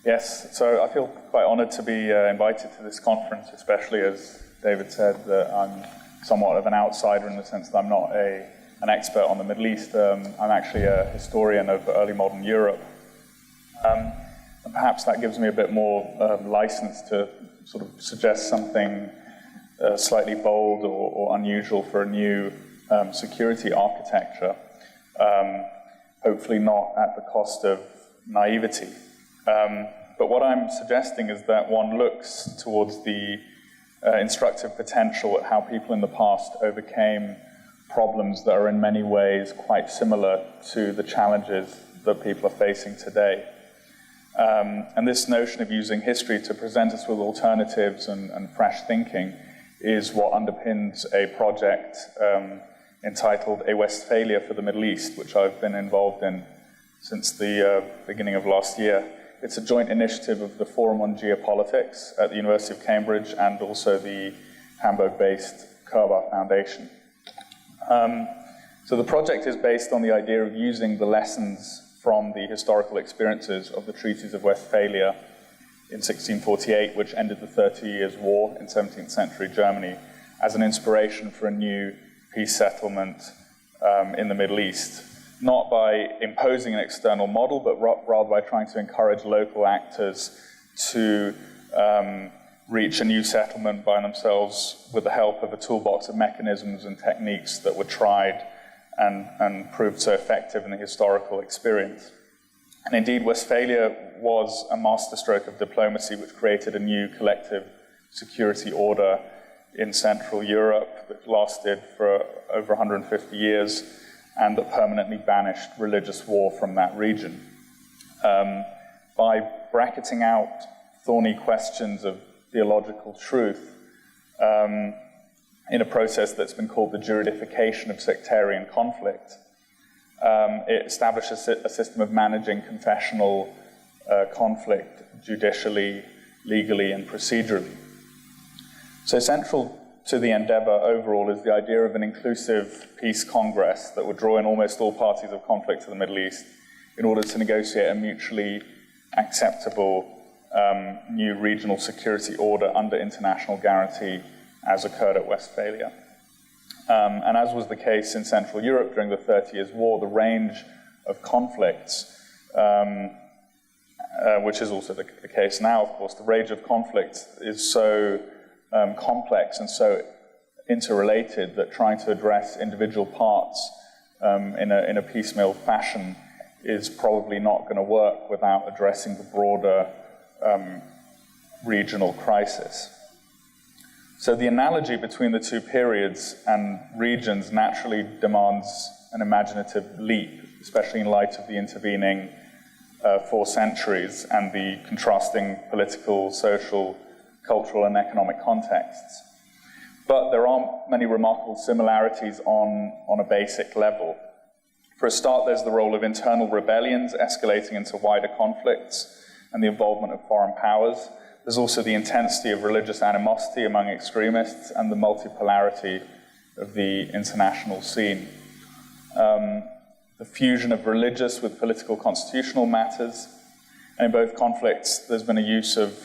Yes, so I feel quite honored to be invited to this conference, especially as David said that I'm somewhat of an outsider in the sense that I'm not an expert on the Middle East. I'm actually a historian of early modern Europe. And perhaps that gives me a bit more license to sort of suggest something slightly bold or unusual for a new security architecture, hopefully not at the cost of naivety. But what I'm suggesting is that one looks towards the instructive potential at how people in the past overcame problems that are in many ways quite similar to the challenges that people are facing today. And this notion of using history to present us with alternatives and fresh thinking is what underpins a project entitled A Westphalia for the Middle East, which I've been involved in since the beginning of last year. It's a joint initiative of the Forum on Geopolitics at the University of Cambridge and also the Hamburg-based Kerber Foundation. So the project is based on the idea of using the lessons from the historical experiences of the treaties of Westphalia in 1648, which ended the 30 Years' War in 17th century Germany, as an inspiration for a new peace settlement in the Middle East. Not by imposing an external model, but rather by trying to encourage local actors to reach a new settlement by themselves with the help of a toolbox of mechanisms and techniques that were tried and proved so effective in the historical experience. And indeed, Westphalia was a masterstroke of diplomacy which created a new collective security order in Central Europe that lasted for over 150 years and that permanently banished religious war from that region. By bracketing out thorny questions of theological truth in a process that's been called the juridification of sectarian conflict, it establishes a system of managing confessional conflict judicially, legally, and procedurally. So central to the endeavor overall is the idea of an inclusive peace congress that would draw in almost all parties of conflict to the Middle East in order to negotiate a mutually acceptable new regional security order under international guarantee, as occurred at Westphalia. And as was the case in Central Europe during the 30 Years' War, the range of conflicts, which is also the case now, of course, the range of conflicts is so complex and so interrelated that trying to address individual parts in a piecemeal fashion is probably not going to work without addressing the broader regional crisis. So the analogy between the two periods and regions naturally demands an imaginative leap, especially in light of the intervening 4 centuries and the contrasting political, social, cultural, and economic contexts. But there are many remarkable similarities on a basic level. For a start, there's the role of internal rebellions escalating into wider conflicts and the involvement of foreign powers. There's also the intensity of religious animosity among extremists and the multipolarity of the international scene. The fusion of religious with political constitutional matters. And in both conflicts, there's been a use of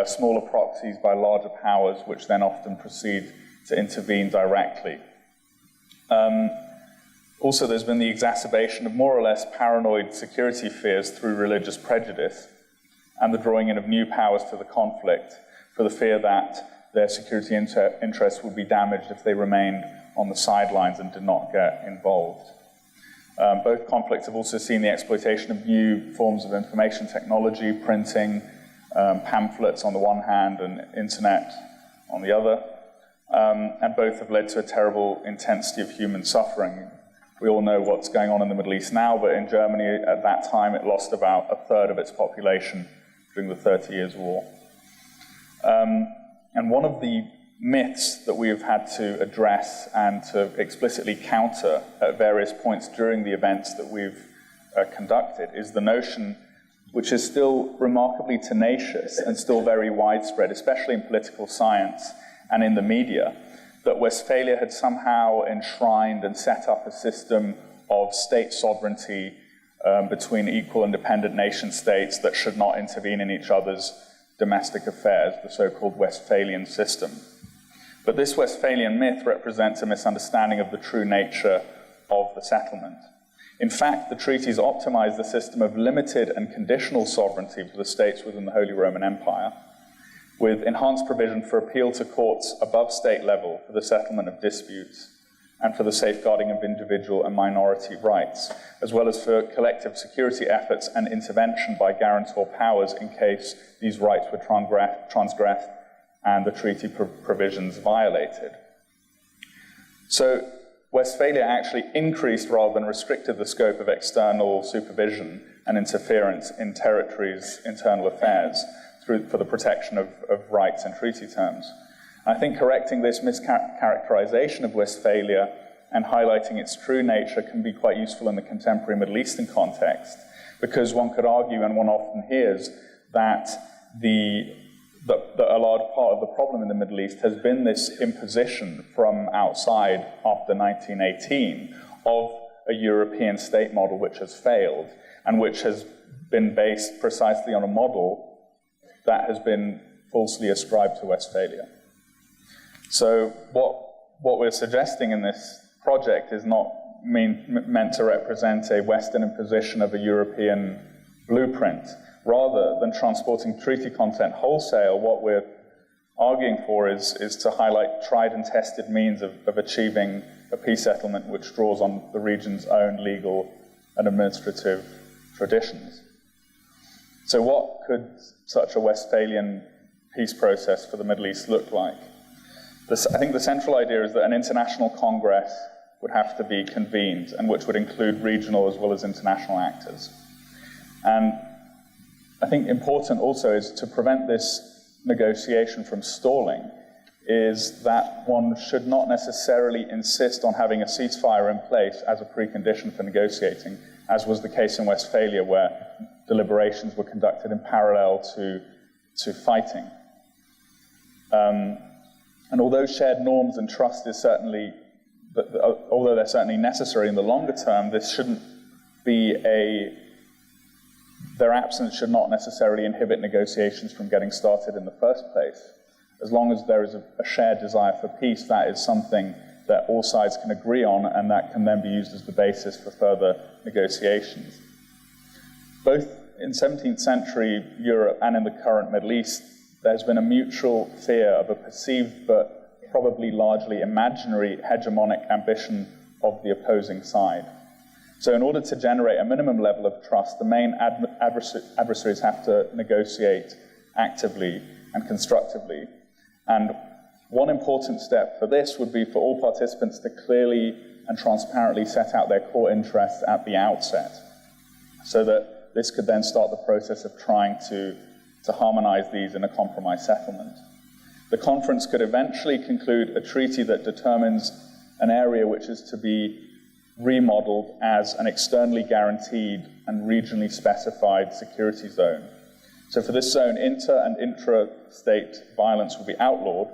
smaller proxies by larger powers, which then often proceed to intervene directly. Also, there's been the exacerbation of more or less paranoid security fears through religious prejudice, and the drawing in of new powers to the conflict for the fear that their security interests would be damaged if they remained on the sidelines and did not get involved. Both conflicts have also seen the exploitation of new forms of information technology, printing, pamphlets on the one hand and internet on the other, and both have led to a terrible intensity of human suffering. We all know what's going on in the Middle East now, but in Germany at that time it lost about a third of its population during the 30 Years' War. And one of the myths that we have had to address and to explicitly counter at various points during the events that we've conducted is the notion, which is still remarkably tenacious and still very widespread, especially in political science and in the media, that Westphalia had somehow enshrined and set up a system of state sovereignty between equal independent nation states that should not intervene in each other's domestic affairs, the so-called Westphalian system. But this Westphalian myth represents a misunderstanding of the true nature of the settlement. In fact, the treaties optimize the system of limited and conditional sovereignty for the states within the Holy Roman Empire, with enhanced provision for appeal to courts above state level for the settlement of disputes and for the safeguarding of individual and minority rights, as well as for collective security efforts and intervention by guarantor powers in case these rights were transgressed and the treaty provisions violated. So Westphalia actually increased rather than restricted the scope of external supervision and interference in territories' internal affairs for the protection of rights and treaty terms. I think correcting this mischaracterization of Westphalia and highlighting its true nature can be quite useful in the contemporary Middle Eastern context, because one could argue, and one often hears, that a large part of the problem in the Middle East has been this imposition from outside after 1918 of a European state model which has failed and which has been based precisely on a model that has been falsely ascribed to Westphalia. So what we're suggesting in this project is not meant to represent a Western imposition of a European blueprint. Rather than transporting treaty content wholesale, what we're arguing for is to highlight tried and tested means of achieving a peace settlement which draws on the region's own legal and administrative traditions. So what could such a Westphalian peace process for the Middle East look like? I think the central idea is that an international congress would have to be convened, and which would include regional as well as international actors. And I think important also is to prevent this negotiation from stalling is that one should not necessarily insist on having a ceasefire in place as a precondition for negotiating, as was the case in Westphalia, where deliberations were conducted in parallel to fighting. And although shared norms and trust is certainly, although they're certainly necessary in the longer term, this shouldn't be their absence should not necessarily inhibit negotiations from getting started in the first place. As long as there is a shared desire for peace, that is something that all sides can agree on, and that can then be used as the basis for further negotiations. Both in 17th century Europe and in the current Middle East, there's been a mutual fear of a perceived but probably largely imaginary hegemonic ambition of the opposing side. So in order to generate a minimum level of trust, the main adversaries have to negotiate actively and constructively. And one important step for this would be for all participants to clearly and transparently set out their core interests at the outset, so that this could then start the process of trying to harmonize these in a compromise settlement. The conference could eventually conclude a treaty that determines an area which is to be remodeled as an externally guaranteed and regionally specified security zone. So for this zone, inter- and intra-state violence will be outlawed,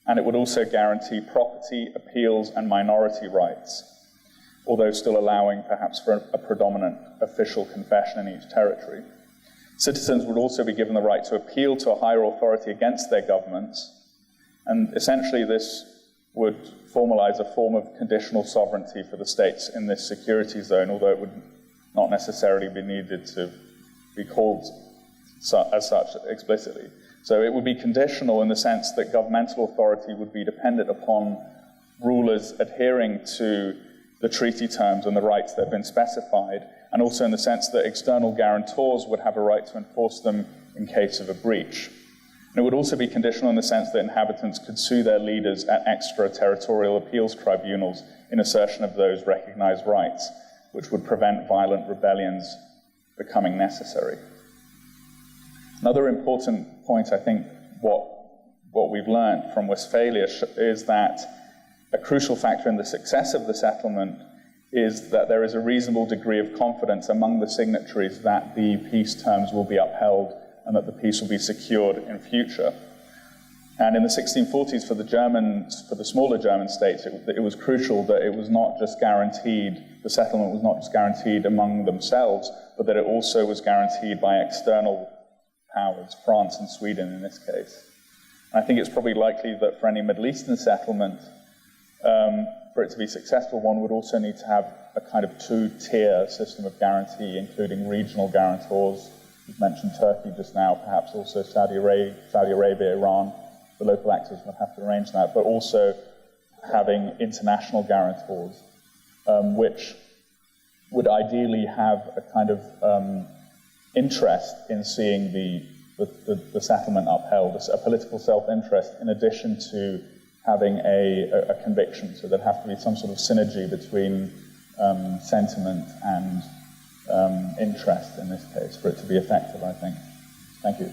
and it would also guarantee property, appeals, and minority rights, although still allowing perhaps for a predominant official confession in each territory. Citizens would also be given the right to appeal to a higher authority against their governments, and essentially this would formalize a form of conditional sovereignty for the states in this security zone, although it would not necessarily be needed to be called as such explicitly. So it would be conditional in the sense that governmental authority would be dependent upon rulers adhering to the treaty terms and the rights that have been specified, and also in the sense that external guarantors would have a right to enforce them in case of a breach. And it would also be conditional in the sense that inhabitants could sue their leaders at extraterritorial appeals tribunals in assertion of those recognized rights, which would prevent violent rebellions becoming necessary. Another important point, I think, what we've learned from Westphalia is that a crucial factor in the success of the settlement is that there is a reasonable degree of confidence among the signatories that the peace terms will be upheld and that the peace will be secured in future. And in the 1640s, for the smaller German states, it was crucial that it was not just guaranteed, the settlement was not just guaranteed among themselves, but that it also was guaranteed by external powers, France and Sweden in this case. And I think it's probably likely that for any Middle Eastern settlement, for it to be successful, one would also need to have a kind of two-tier system of guarantee, including regional guarantors. You've mentioned Turkey just now, perhaps also Saudi Arabia, Iran. The local actors would have to arrange that, but also having international guarantors, which would ideally have a kind of interest in seeing the settlement upheld, a political self-interest, in addition to having a conviction. So there'd have to be some sort of synergy between sentiment and interest in this case for it to be effective, I think. Thank you.